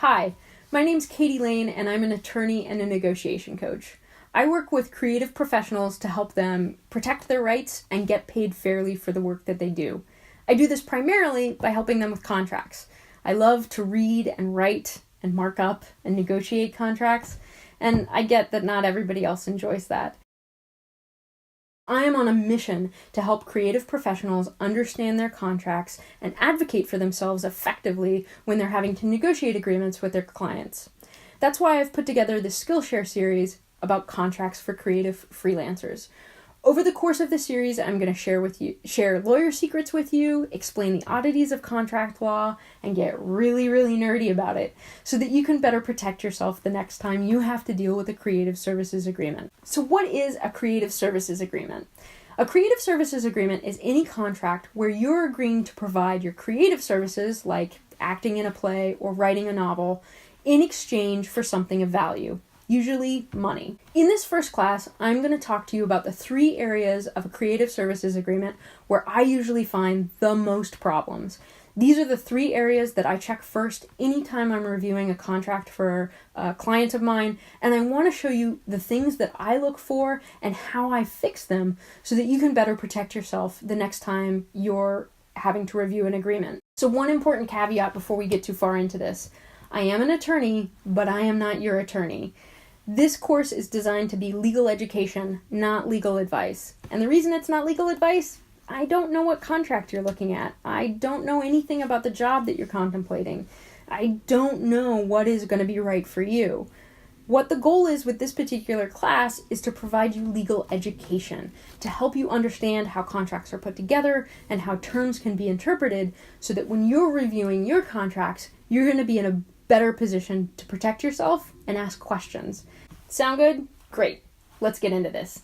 Hi, my name's Katie Lane, and I'm an attorney and a negotiation coach. I work with creative professionals to help them protect their rights and get paid fairly for the work that they do. I do this primarily by helping them with contracts. I love to read and write and mark up and negotiate contracts, and I get that not everybody else enjoys that. I am on a mission to help creative professionals understand their contracts and advocate for themselves effectively when they're having to negotiate agreements with their clients. That's why I've put together this Skillshare series about contracts for creative freelancers. Over the course of the series, I'm going to share lawyer secrets with you, explain the oddities of contract law, and get really, really nerdy about it so that you can better protect yourself the next time you have to deal with a creative services agreement. So what is a creative services agreement? A creative services agreement is any contract where you're agreeing to provide your creative services, like acting in a play or writing a novel, in exchange for something of value. Usually money. In this first class, I'm going to talk to you about the 3 areas of a creative services agreement where I usually find the most problems. These are the 3 areas that I check first anytime I'm reviewing a contract for a client of mine, and I want to show you the things that I look for and how I fix them so that you can better protect yourself the next time you're having to review an agreement. So one important caveat before we get too far into this. I am an attorney, but I am not your attorney. This course is designed to be legal education, not legal advice. And the reason it's not legal advice, I don't know what contract you're looking at. I don't know anything about the job that you're contemplating. I don't know what is going to be right for you. What the goal is with this particular class is to provide you legal education, to help you understand how contracts are put together and how terms can be interpreted so that when you're reviewing your contracts, you're going to be in a better position to protect yourself and ask questions. Sound good? Great. Let's get into this.